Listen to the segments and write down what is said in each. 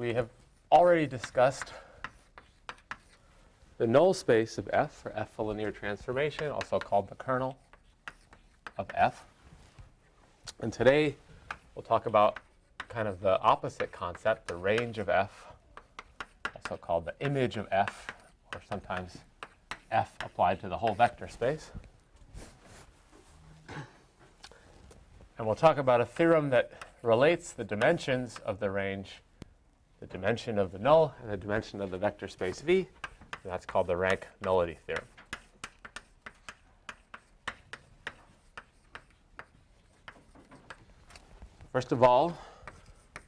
we have already discussed the null space of F, or F a linear transformation, also called the kernel of F. And today we'll talk about kind of the opposite concept, the range of F, also called the image of F, or sometimes F applied to the whole vector space. And we'll talk about a theorem that relates the dimensions of the range, the dimension of the null and the dimension of the vector space V. And that's called the rank-nullity theorem. First of all,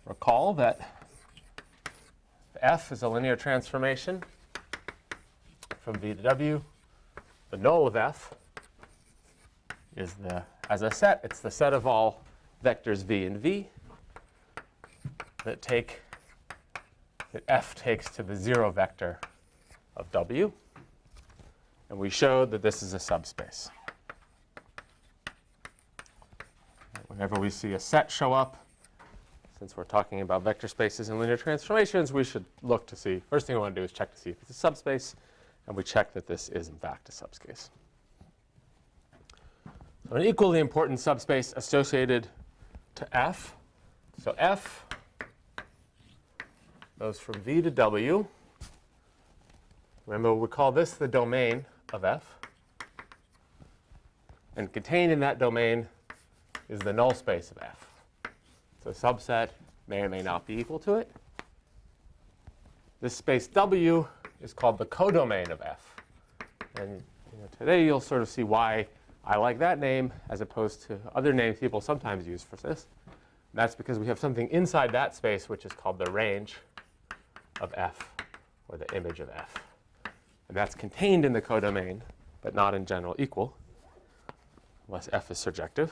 recall that F is a linear transformation from V to W. The null of F is as a set, it's the set of all vectors V and V that F takes to the 0 vector of W. And we showed that this is a subspace. Whenever we see a set show up, since we're talking about vector spaces and linear transformations, we should look to see, first thing we want to do is check to see if it's a subspace, and we check that this is in fact a subspace. So an equally important subspace associated to F. So F goes from V to W. Remember, we call this the domain of F. And contained in that domain is the null space of F. So a subset may or may not be equal to it. This space W is called the codomain of F. And today you'll sort of see why I like that name as opposed to other names people sometimes use for this. And that's because we have something inside that space which is called the range of F, or the image of F. And that's contained in the codomain, but not in general equal, unless F is surjective.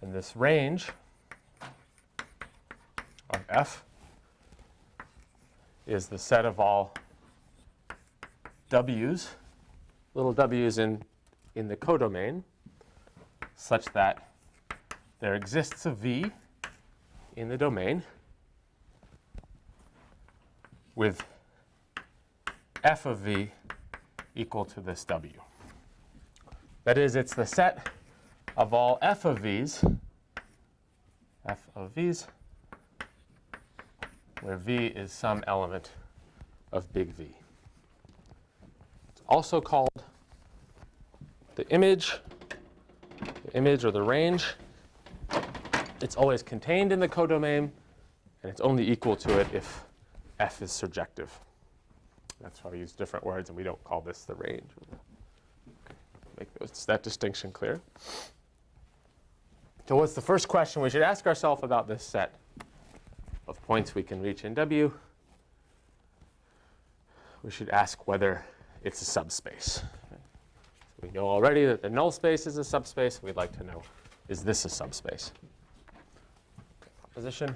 And this range of F is the set of all W's, little w's in the codomain, such that there exists a V in the domain with F of V equal to this W. That is, it's the set of all F of V's, where V is some element of big V. It's also called the image or the range. It's always contained in the codomain, and it's only equal to it if F is surjective. That's why I use different words, and we don't call this the range. Make that distinction clear. So what's the first question we should ask ourselves about this set of points we can reach in W? We should ask whether it's a subspace. So we know already that the null space is a subspace. We'd like to know, is this a subspace? Proposition.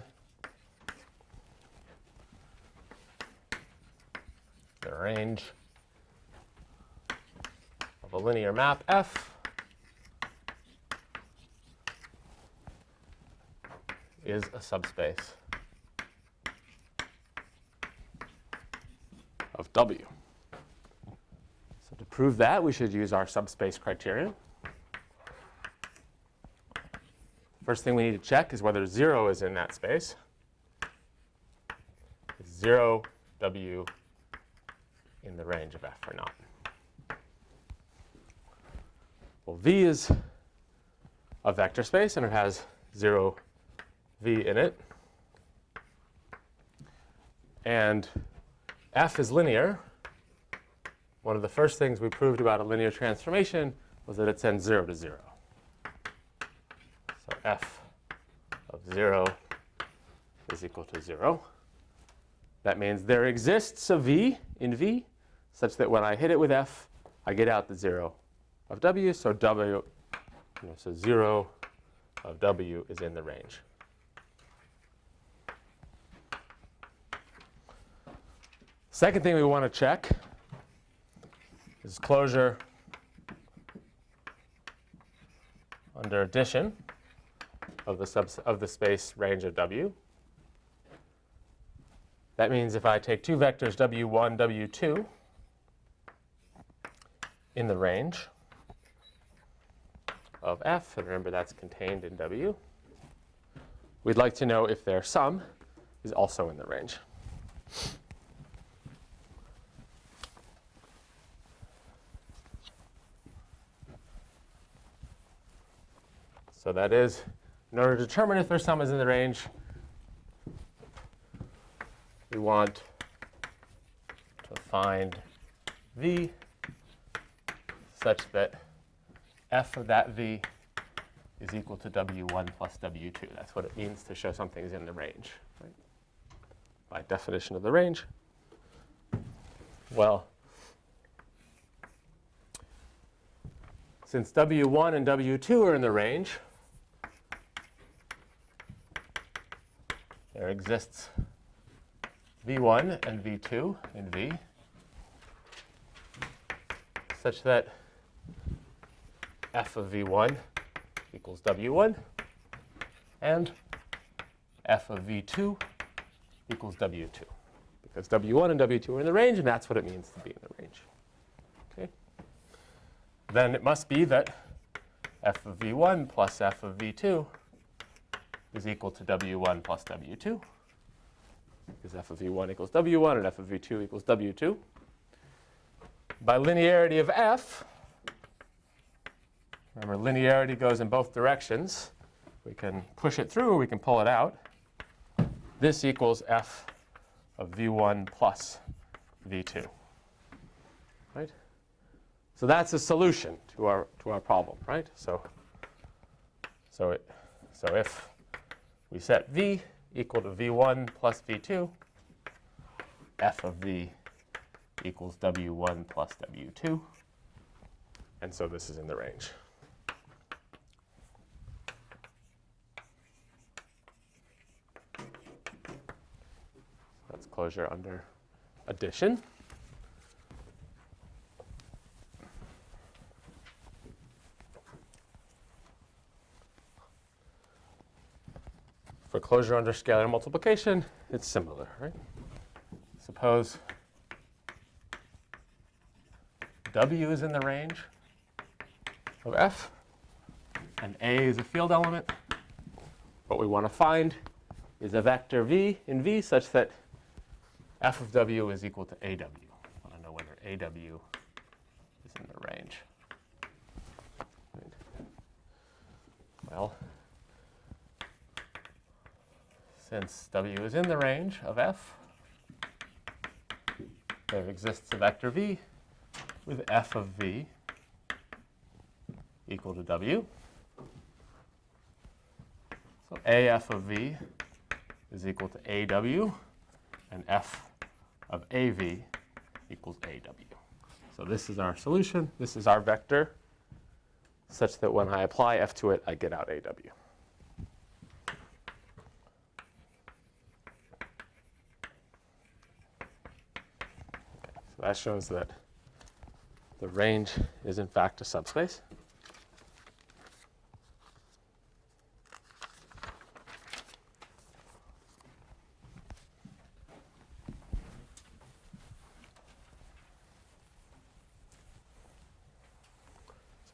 The range of a linear map F is a subspace of W. So to prove that, we should use our subspace criterion. First thing we need to check is whether 0 is in that space. Is 0 W in the range of F or not? Well, V is a vector space, and it has 0 V in it. And F is linear. One of the first things we proved about a linear transformation was that it sends 0 to 0. So F of 0 is equal to 0. That means there exists a V in V such that when I hit it with F, I get out the 0 of W. So so 0 of W is in the range. Second thing we want to check is closure under addition of the space range of W. That means if I take two vectors w1, w2 in the range of f, and remember that's contained in w, we'd like to know if their sum is also in the range. So that is, in order to determine if their sum is in the range, we want to find v such that f of that v is equal to w1 plus w2. That's what it means to show something is in the range, right? By definition of the range. Well, since w1 and w2 are in the range, there exists v1 and v2 in V such that f of v1 equals w1 and f of v2 equals w2, because w1 and w2 are in the range, and that's what it means to be in the range. Okay. Then it must be that f of v1 plus f of v2 is equal to w1 plus w2, because f of v1 equals w1 and f of v2 equals w2. By linearity of f, remember linearity goes in both directions. We can push it through or we can pull it out. This equals f of v1 plus v2, right? So that's a solution to our problem, right? So if we set v equal to v1 plus v2, f of v equals w1 plus w2, and so this is in the range. That's closure under addition. For closure under scalar multiplication, it's similar, right? Suppose W is in the range of f, and A is a field element. What we want to find is a vector v in V such that f of W is equal to AW. I want to know whether AW is in the range. Right. Well, since W is in the range of f, there exists a vector v with f of v equal to w. So AF of v is equal to AW, and f of AV equals AW. So this is our solution. This is our vector, such that when I apply f to it, I get out AW. So that shows that the range is in fact a subspace.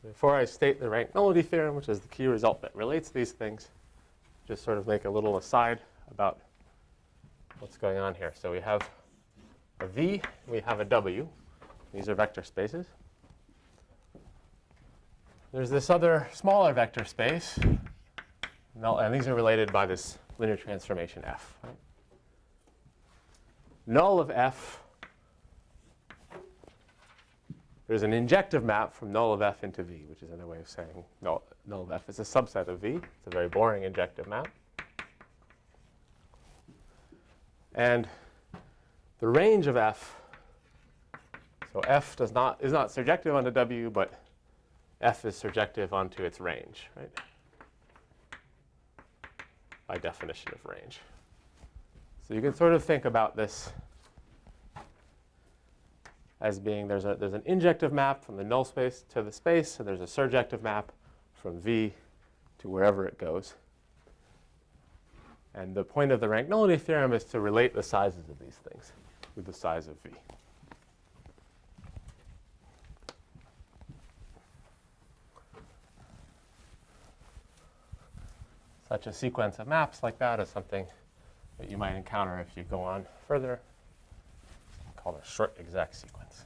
So before I state the rank-nullity theorem, which is the key result that relates these things, just sort of make a little aside about what's going on here. So we have a v, we have a w. These are vector spaces. There's this other smaller vector space, and these are related by this linear transformation f. Right? Null of f, there's an injective map from null of f into v, which is another way of saying null of f is a subset of v. It's a very boring injective map. And the range of f, so f is not surjective onto w, but f is surjective onto its range, right? By definition of range. So you can sort of think about this as being there's an injective map from the null space to the space, and there's a surjective map from v to wherever it goes. And the point of the rank nullity theorem is to relate the sizes of these things with the size of V. Such a sequence of maps like that is something that you might encounter if you go on further. It's called a short exact sequence.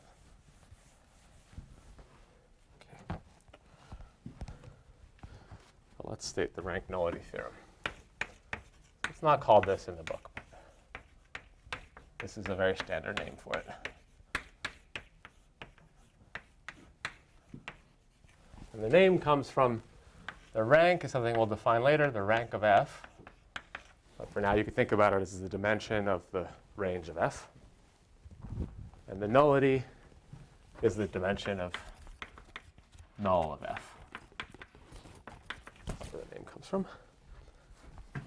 Okay. So let's state the rank nullity theorem. It's not called this in the book, but this is a very standard name for it. And the name comes from the rank is something we'll define later, the rank of f. But for now, you can think about it as the dimension of the range of f. And the nullity is the dimension of null of f. That's where the name comes from. The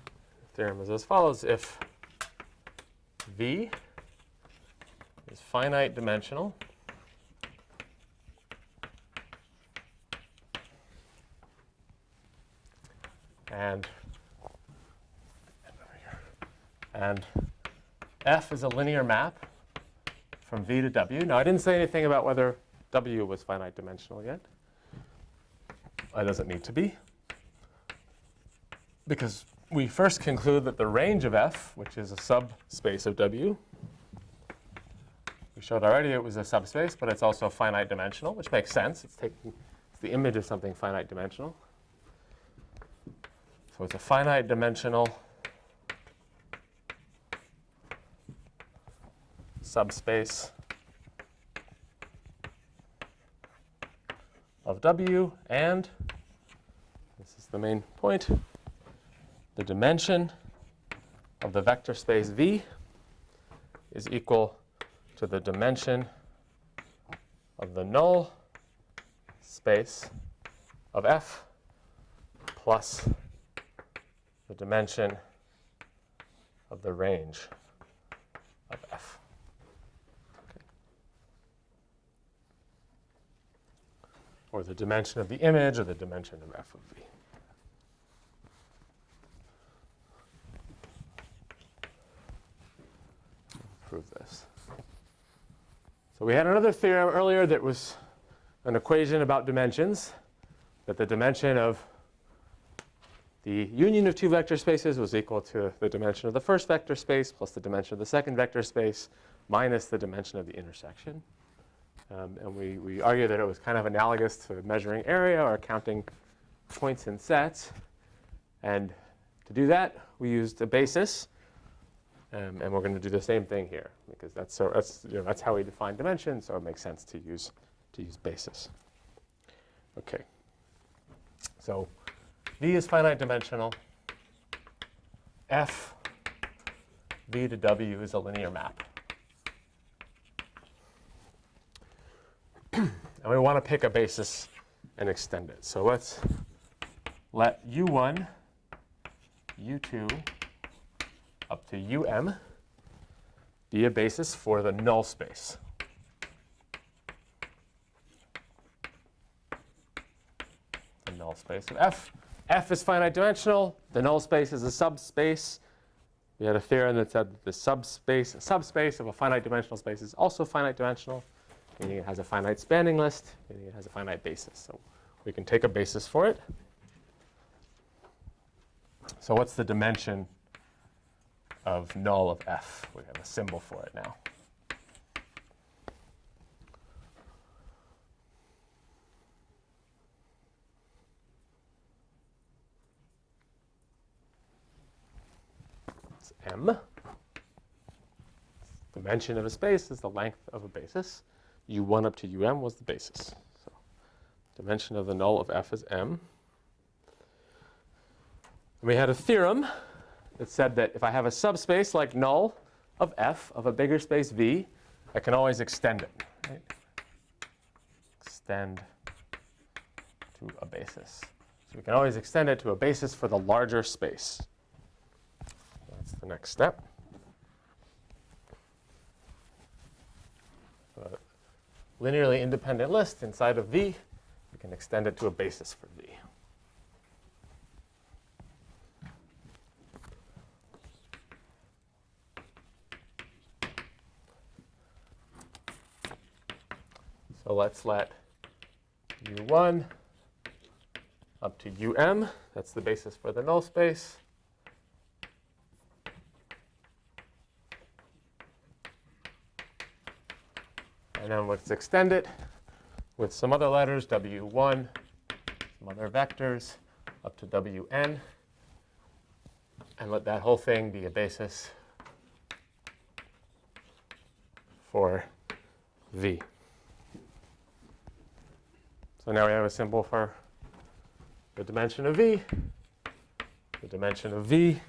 theorem is as follows. If V is finite dimensional, and f is a linear map from V to W. Now, I didn't say anything about whether W was finite dimensional yet. It doesn't need to be, because we first conclude that the range of f, which is a subspace of W, we showed already it was a subspace, but it's also finite dimensional, which makes sense. It's the image of something finite dimensional. So it's a finite dimensional subspace of W, and this is the main point, the dimension of the vector space V is equal to the dimension of the null space of F plus the dimension of the range of F. Okay. Or the dimension of the image, or the dimension of F of V. Prove this. So we had another theorem earlier that was an equation about dimensions, that the dimension of the union of two vector spaces was equal to the dimension of the first vector space plus the dimension of the second vector space minus the dimension of the intersection. And we argue that it was kind of analogous to measuring area or counting points in sets. And to do that, we used a basis. And we're going to do the same thing here, because that's how we define dimension, so it makes sense to use basis. Okay. So V is finite dimensional. F V to W is a linear map. And we want to pick a basis and extend it. So let's let U1, U2, up to UM be a basis for the null space. The null space of F. F is finite dimensional. The null space is a subspace. We had a theorem that said that the subspace of a finite dimensional space is also finite dimensional, meaning it has a finite spanning list, meaning it has a finite basis. So we can take a basis for it. So what's the dimension of null of F? We have a symbol for it now. It's M. Dimension of a space is the length of a basis. U1 up to UM was the basis. So dimension of the null of F is M. And we had a theorem that said that if I have a subspace like null of F of a bigger space V, I can always extend it. Right? Extend to a basis. So we can always extend it to a basis for the larger space. That's the next step. So a linearly independent list inside of V, we can extend it to a basis for V. So let's let u1 up to that's the basis for the null space. And then let's extend it with some other letters, w1, some other vectors, up to wn, and let that whole thing be a basis for v. So now we have a symbol for the dimension of v. The dimension of v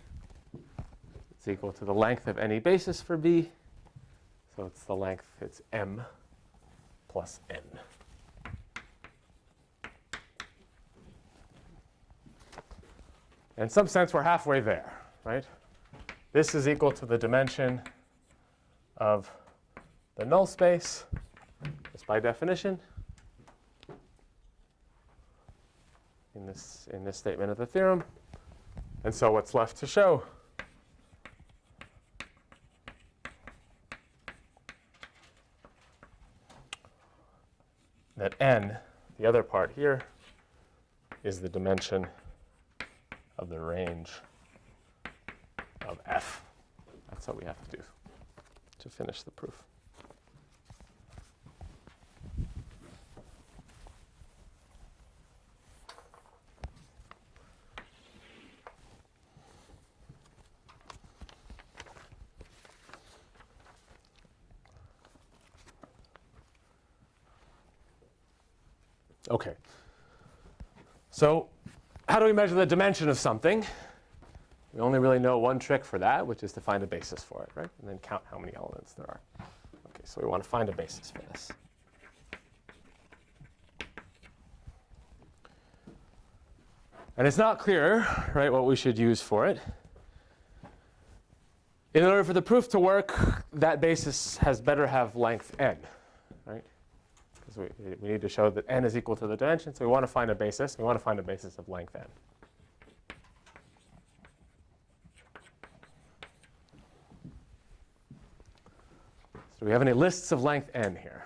is equal to the length of any basis for v. So it's the length, it's m plus n. In some sense, we're halfway there, right? This is equal to the dimension of the null space, just by definition, in this statement of the theorem. And so what's left to show? That n, the other part here, is the dimension of the range of f. That's what we have to do to finish the proof. Okay. So how do we measure the dimension of something? We only really know one trick for that, which is to find a basis for it, right? And then count how many elements there are. Okay, so we want to find a basis for this. And it's not clear, right, what we should use for it. In order for the proof to work, that basis has better have length n, right? Because we need to show that n is equal to the dimension, so we want to find a basis. We want to find a basis of length n. So do we have any lists of length n here?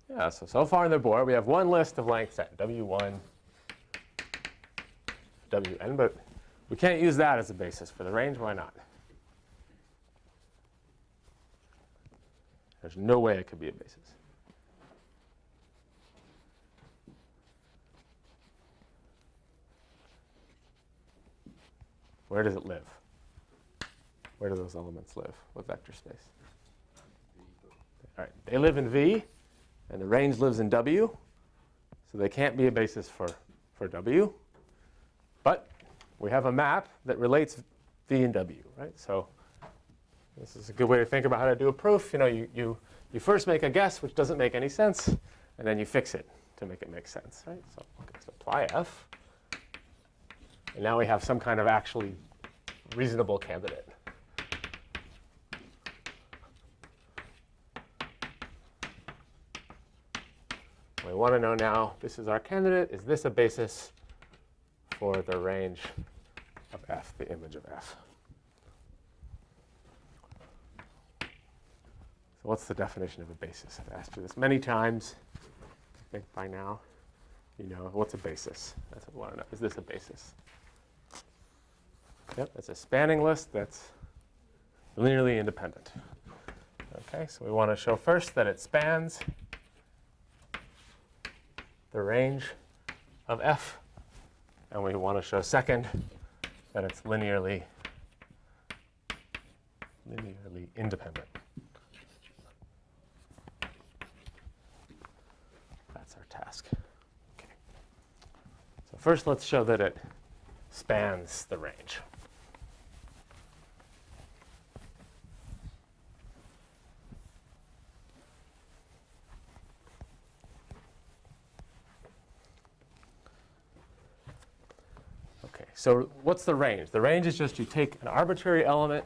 Yeah, so far on the board, we have one list of lengths n, w1, wn, but we can't use that as a basis for the range. Why not? There's no way it could be a basis. Where does it live? Where do those elements live? What vector space? All right, they live in V, and the range lives in W, so they can't be a basis for W. But we have a map that relates V and W, right? So this is a good way to think about how to do a proof. You know, you first make a guess which doesn't make any sense, and then you fix it to make it make sense, right? So let's apply F. And now we have some kind of actually reasonable candidate. We want to know now, this is our candidate. Is this a basis for the range of F, the image of F? So what's the definition of a basis? I've asked you this many times. I think by now you know what's a basis. That's what we want to know. Is this a basis? Yep, it's a spanning list that's linearly independent. Okay, so we want to show first that it spans the range of F, and we want to show second that it's linearly independent. That's our task. Okay. So first let's show that it spans the range. So what's the range? The range is just you take an arbitrary element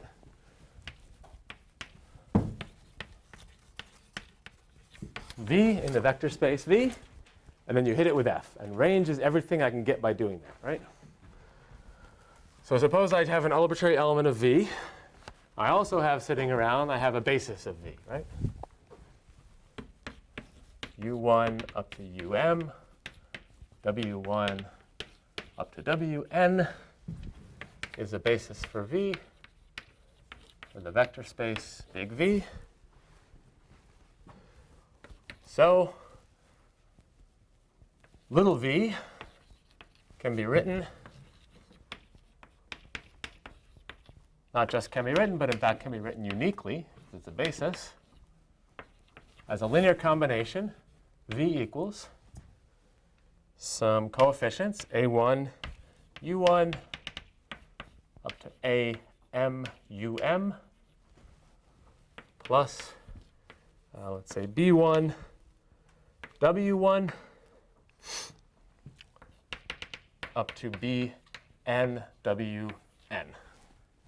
V in the vector space V, and then you hit it with F. And range is everything I can get by doing that, right? So suppose I have an arbitrary element of V. I also have sitting around, I have a basis of V, right? U1 up to UM, W1 up to Wn is a basis for V, for the vector space big V. So little v can be written, not just can be written, but in fact can be written uniquely, it's a basis, as a linear combination, v equals some coefficients, a1, u1, up to a m u m, plus, let's say b1, w1, up to b n w n.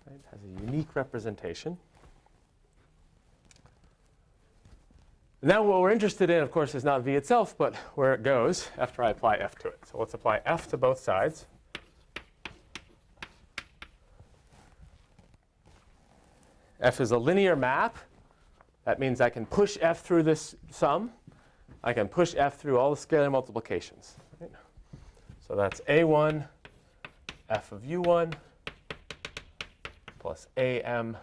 It has a unique representation. Now what we're interested in, of course, is not v itself, but where it goes after I apply f to it. So let's apply f to both sides. F is a linear map. That means I can push f through this sum. I can push f through all the scalar multiplications. Right? So that's a1 f of u1 plus am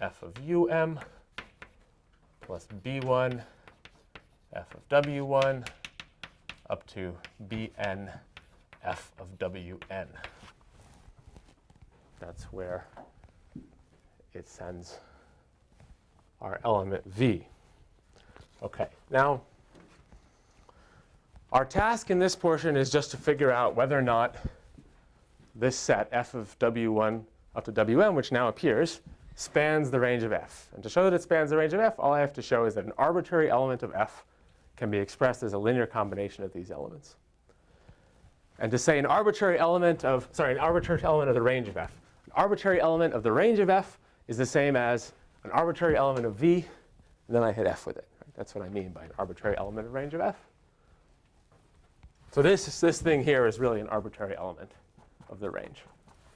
f of um plus b1 f of w1 up to bn f of wn. That's where it sends our element v. Okay, now our task in this portion is just to figure out whether or not this set f of w1 up to wn, which now appears, spans the range of f. And to show that it spans the range of f, all I have to show is that an arbitrary element of f can be expressed as a linear combination of these elements. And to say an arbitrary element of the range of f. An arbitrary element of the range of f is the same as an arbitrary element of v, and then I hit f with it. Right? That's what I mean by an arbitrary element of range of f. So this thing here is really an arbitrary element of the range.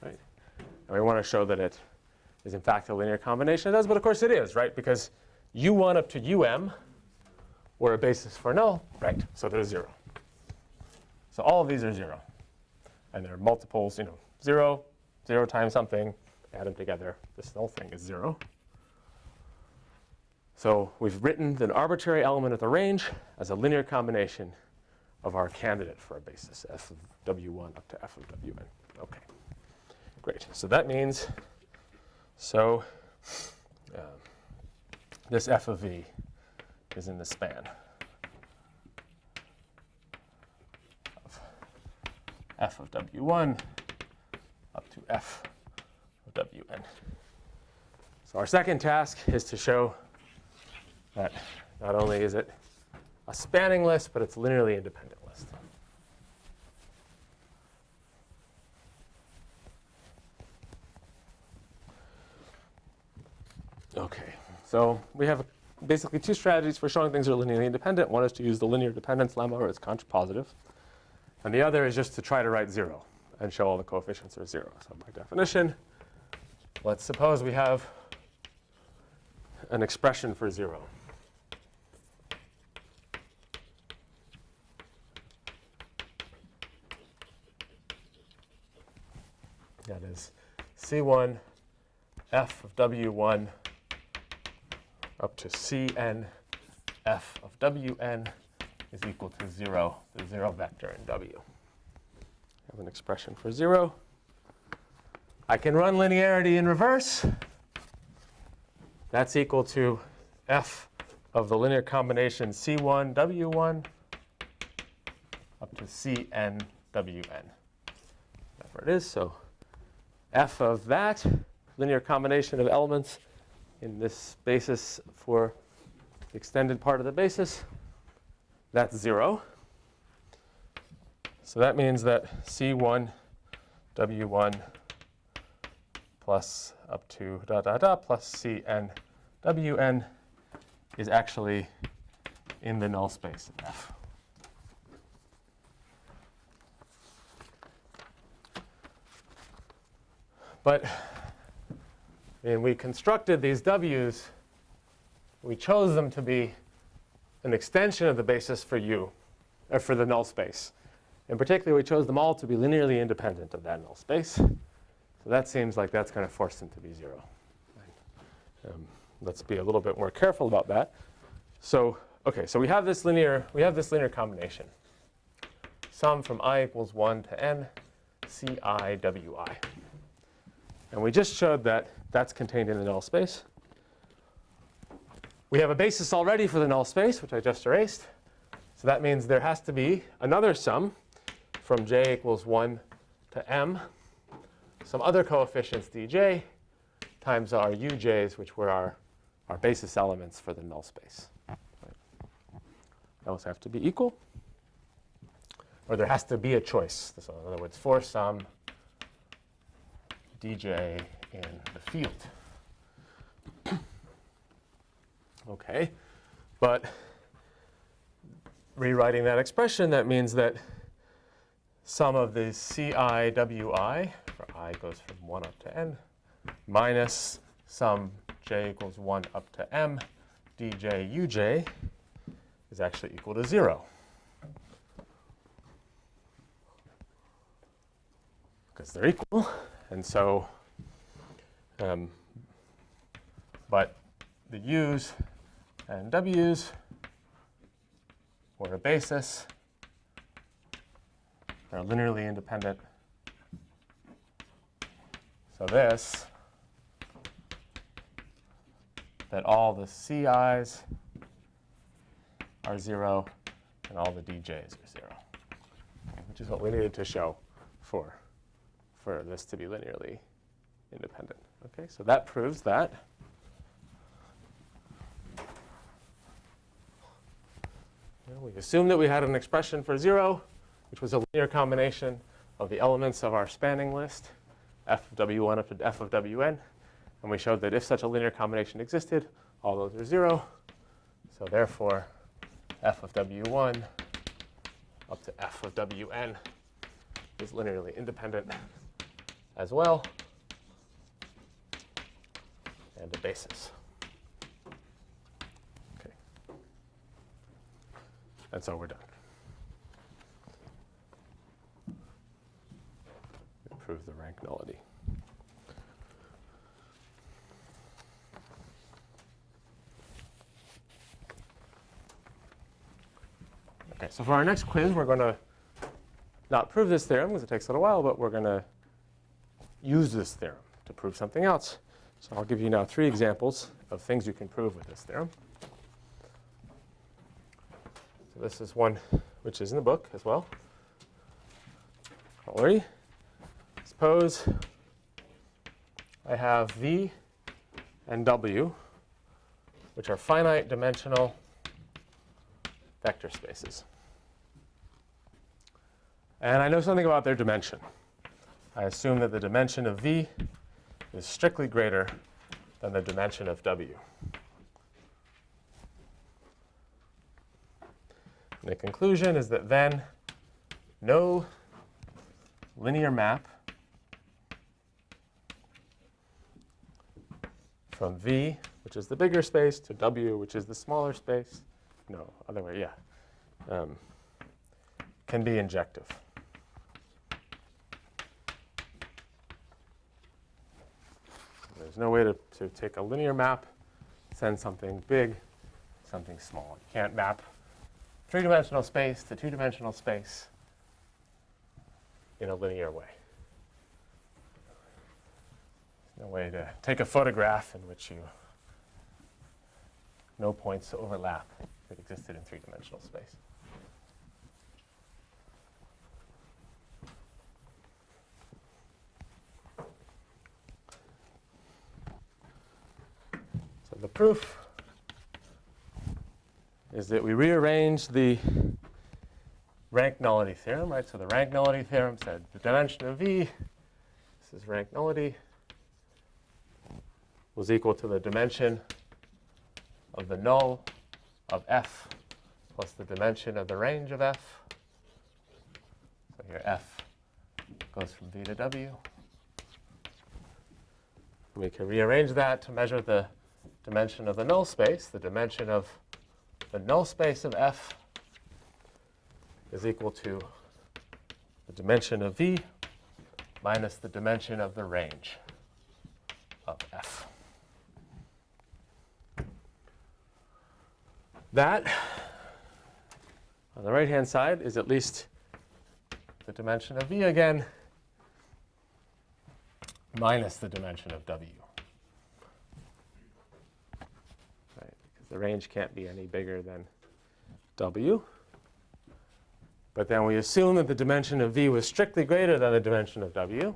Right? And we want to show that it is in fact a linear combination. It does, but of course it is, right? Because u1 up to um were a basis for null, right? So they're 0. So all of these are 0. And they're multiples, 0, 0 times something, add them together. This whole thing is 0. So we've written an arbitrary element of the range as a linear combination of our candidate for a basis, f of w1 up to f of wn. Okay, great. So that means, this f of v is in the span of f of w1 up to f of wn. So our second task is to show that not only is it a spanning list, but it's a linearly independent list. Okay, so we have basically two strategies for showing things are linearly independent. One is to use the linear dependence lemma, where it's contrapositive. And the other is just to try to write 0 and show all the coefficients are 0. So by definition, let's suppose we have an expression for 0. That is C1 f of W1 up to Cn f of Wn is equal to 0, the 0 vector in W. I have an expression for 0. I can run linearity in reverse. That's equal to f of the linear combination C1 W1 up to Cn Wn. Whatever it is, so f of that linear combination of elements in this basis for the extended part of the basis, that's 0. So that means that C1 W1 plus up to plus Cn Wn is actually in the null space of F. But when we constructed these W's, we chose them to be an extension of the basis for U, or for the null space. In particular, we chose them all to be linearly independent of that null space. So that seems like that's going to force them to be 0. Let's be a little bit more careful about that. So, okay, so we have this linear combination. Sum from I equals 1 to n, ci wi. And we just showed that that's contained in the null space. We have a basis already for the null space, which I just erased. So that means there has to be another sum from j equals 1 to m, some other coefficients dj, times our uj's, which were our basis elements for the null space. Right. Those have to be equal. Or there has to be a choice. So in other words, for some dj in the field. Okay, but rewriting that expression, that means that sum of the ci wi, for I goes from 1 up to n, minus sum j equals 1 up to m dj uj is actually equal to 0. Because they're equal. And so, but the u's and w's were a basis. They're linearly independent. So this, that all the ci's are 0 and all the dj's are 0, which is what we needed to show for this to be linearly independent. Okay, so that proves that. We assumed that we had an expression for 0, which was a linear combination of the elements of our spanning list, f of w1 up to f of wn. And we showed that if such a linear combination existed, all those are 0. So therefore, f of w1 up to f of wn is linearly independent as well, and a basis. Okay. And so we're done. We prove the rank nullity. Okay, so for our next quiz, we're going to not prove this theorem because it takes a little while, but we're going to use this theorem to prove something else. So I'll give you now 3 examples of things you can prove with this theorem. So this is one which is in the book as well. Don't worry. Suppose I have V and W, which are finite dimensional vector spaces. And I know something about their dimension. I assume that the dimension of V is strictly greater than the dimension of W. And the conclusion is that then no linear map from V, which is the bigger space, to W, which is the smaller space, no, other way, yeah, can be injective. There's no way to take a linear map, send something big, something small. You can't map 3-dimensional space to 2-dimensional space in a linear way. There's no way to take a photograph in which no points overlap that existed in 3-dimensional space. So the proof is that we rearrange the rank nullity theorem, right? So the rank nullity theorem said the dimension of V, this is rank nullity, was equal to the dimension of the null of F plus the dimension of the range of F. So here F goes from V to W. We can rearrange that to measure the dimension of the null space. The dimension of the null space of F is equal to the dimension of V minus the dimension of the range of F. That, on the right-hand side, is at least the dimension of V again minus the dimension of W. Right, because the range can't be any bigger than W. But then we assume that the dimension of V was strictly greater than the dimension of W.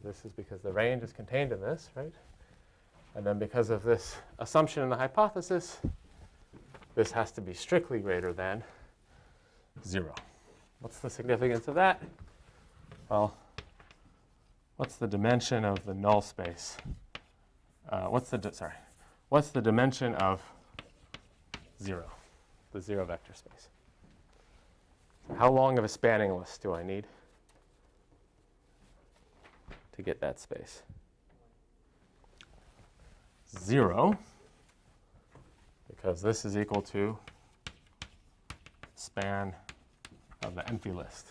This is because the range is contained in this, right? And then because of this assumption in the hypothesis, this has to be strictly greater than 0. What's the significance of that? Well, what's the dimension of the null space? What's the dimension of 0, the 0 vector space? How long of a spanning list do I need to get that space? 0, because this is equal to span of the empty list.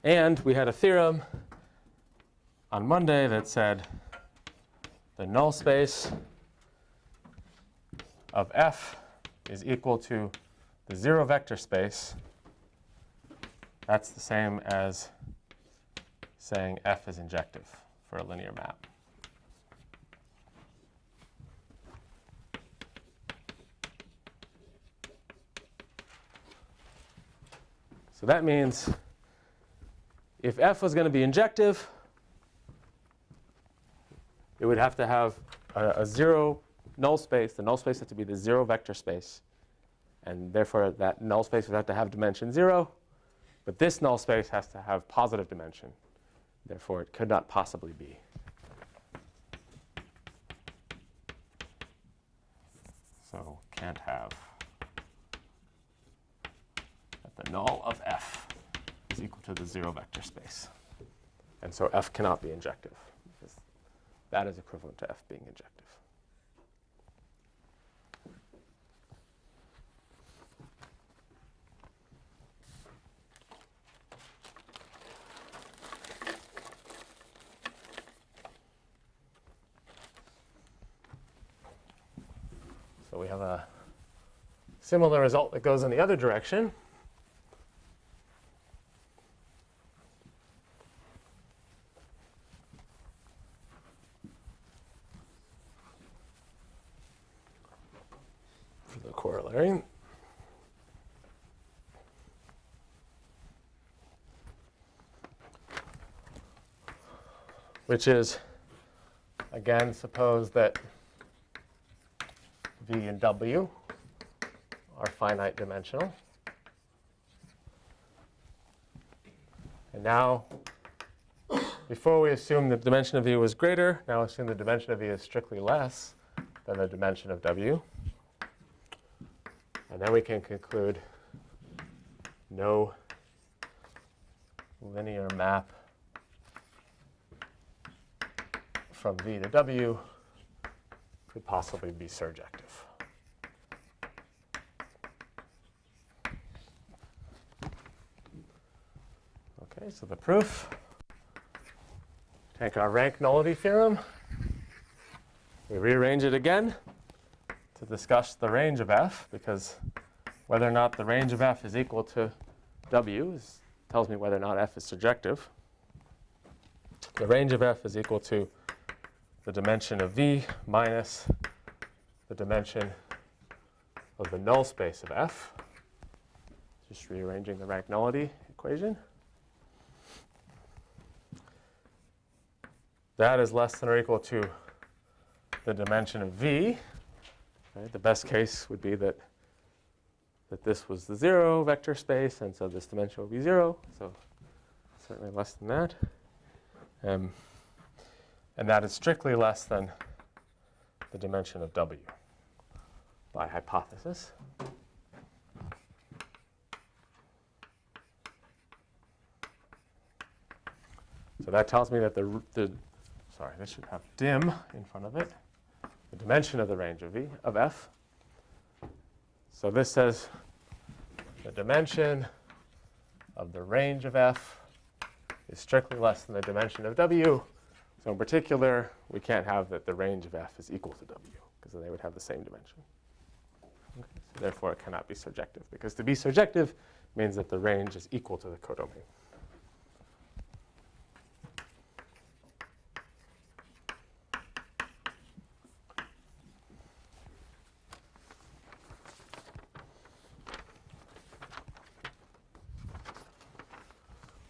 And we had a theorem on Monday that said the null space of F is equal to the 0 vector space. That's the same as saying F is injective for a linear map. So that means if F was going to be injective, it would have to have a 0 null space. The null space has to be the 0 vector space. And therefore, that null space would have to have dimension 0. But this null space has to have positive dimension. Therefore, it could not possibly be. So can't have that the null of F is equal to the 0 vector space. And so F cannot be injective, because that is equivalent to F being injective. So we have a similar result that goes in the other direction. For the corollary. Which is, again, suppose that V and W are finite dimensional. And now, before we assume the dimension of V was greater, now assume the dimension of V is strictly less than the dimension of W. And then we can conclude no linear map from V to W could possibly be surjective. Okay, so the proof. Take our rank nullity theorem. We rearrange it again to discuss the range of F, because whether or not the range of F is equal to W tells me whether or not F is surjective. The range of F is equal to the dimension of V minus the dimension of the null space of F. Just rearranging the rank nullity equation. That is less than or equal to the dimension of V. Right? The best case would be that this was the 0 vector space, and so this dimension would be 0. So certainly less than that. And that is strictly less than the dimension of W by hypothesis. So that tells me that sorry, this should have dim in front of it, the dimension of the range of f. So this says the dimension of the range of f is strictly less than the dimension of w. So in particular, we can't have that the range of f is equal to w, because then they would have the same dimension. Okay, so therefore, it cannot be surjective, because to be surjective means that the range is equal to the codomain.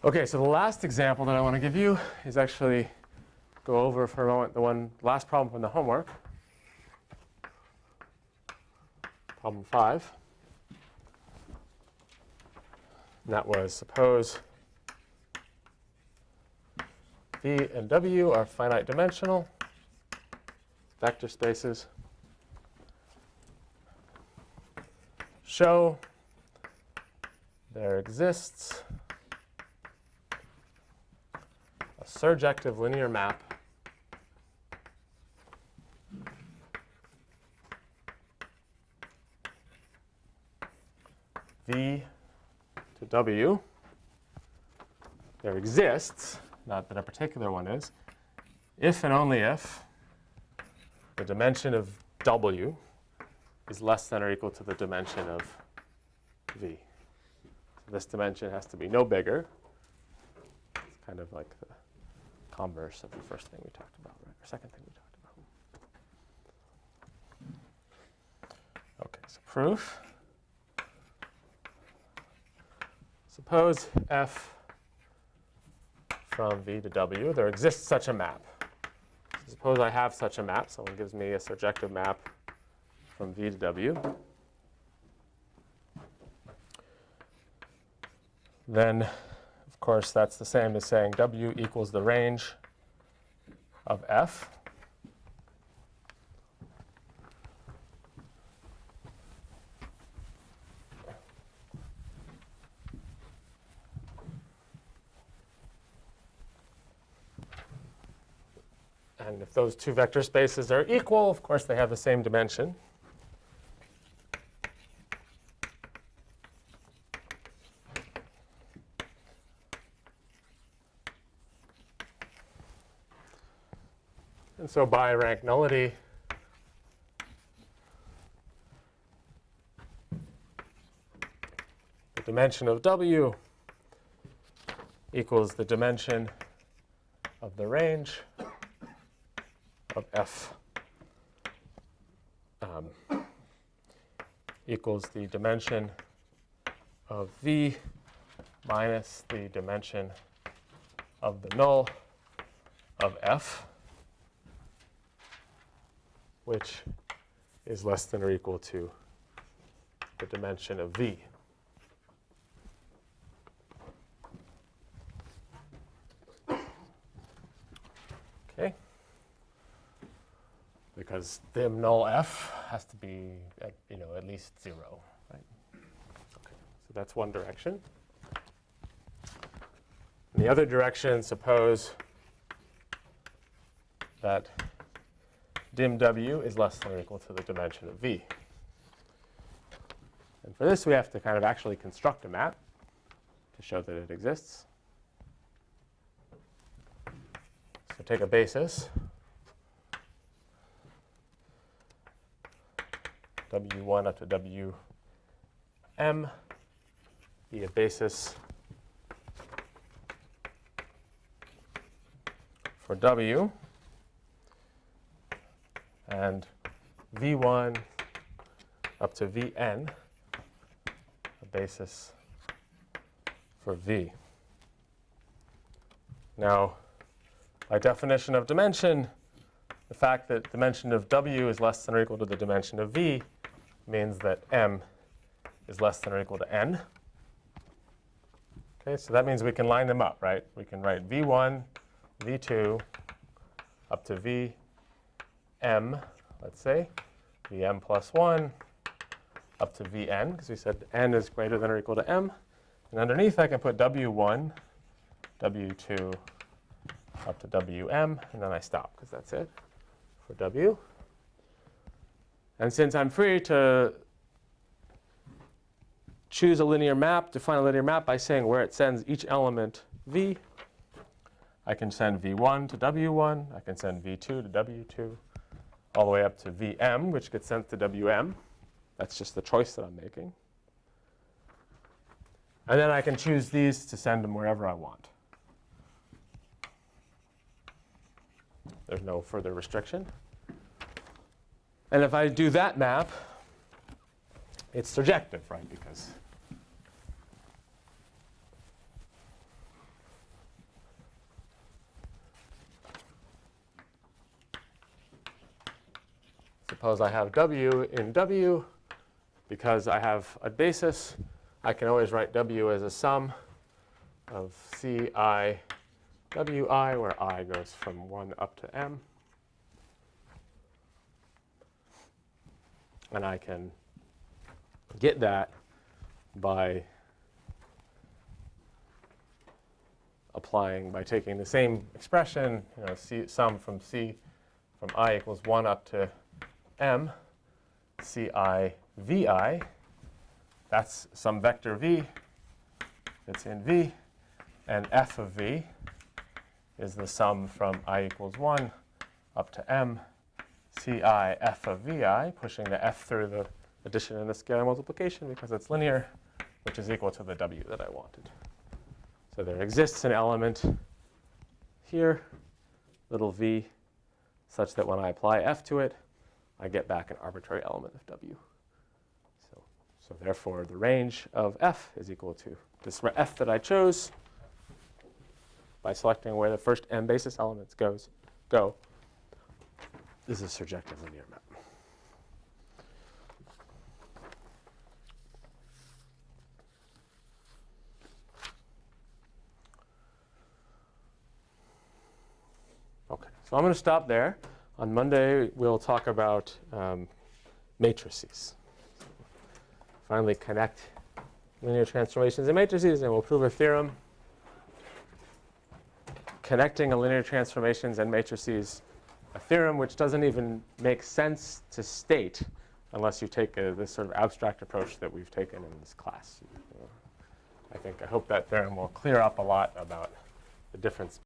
Okay, so the last example that I want to give you is actually go over for a moment the last problem from the homework. Problem 5. And that was, suppose V and W are finite dimensional vector spaces. Show there exists a surjective linear map V to W. There exists, not that a particular one is, if and only if the dimension of W is less than or equal to the dimension of V. So this dimension has to be no bigger. It's kind of like the converse of the first thing we talked about, right? Or second thing we talked about. Okay, so proof. Suppose f from V to W, there exists such a map. So suppose I have such a map. Someone gives me a surjective map from V to W. Then, of course, that's the same as saying W equals the range of f. And if those two vector spaces are equal, of course, they have the same dimension. And so by rank nullity, the dimension of W equals the dimension of the range of f equals the dimension of V minus the dimension of the null of f, which is less than or equal to the dimension of V. Okay. Because dim null f has to be at, at least 0, right? Okay. So that's one direction. In the other direction, suppose that dim W is less than or equal to the dimension of V. And for this, we have to kind of actually construct a map to show that it exists. So take a basis, W1 up to Wm, be a basis for W, and V1 up to Vn, a basis for V. Now, by definition of dimension, the fact that dimension of W is less than or equal to the dimension of V means that M is less than or equal to N. Okay, so that means we can line them up, right? We can write V1, V2, up to Vm, let's say, Vm plus 1, up to Vn, because we said N is greater than or equal to M. And underneath, I can put W1, W2, up to Wm, and then I stop because that's it for W. And since I'm free to choose a linear map, define a linear map by saying where it sends each element V, I can send V1 to W1, I can send V2 to W2, all the way up to Vm, which gets sent to Wm. That's just the choice that I'm making. And then I can choose these to send them wherever I want. There's no further restriction. And if I do that map, it's surjective, right? Because suppose I have W in W. Because I have a basis, I can always write W as a sum of Ci Wi, where I goes from 1 up to m. And I can get that by applying, by taking the same expression, sum from I equals 1 up to m, Ci Vi, that's some vector v that's in V, and f of v is the sum from I equals 1 up to m, Ci f of vi, pushing the f through the addition and the scalar multiplication because it's linear, which is equal to the w that I wanted. So there exists an element here, little v, such that when I apply f to it, I get back an arbitrary element of w. So therefore, the range of f is equal to this f that I chose by selecting where the first m basis elements go. This is a surjective linear map. OK, so I'm going to stop there. On Monday, we'll talk about matrices. Finally connect linear transformations and matrices, and we'll prove a theorem connecting a linear transformations and matrices, a theorem which doesn't even make sense to state unless you take this sort of abstract approach that we've taken in this class. I hope that theorem will clear up a lot about the difference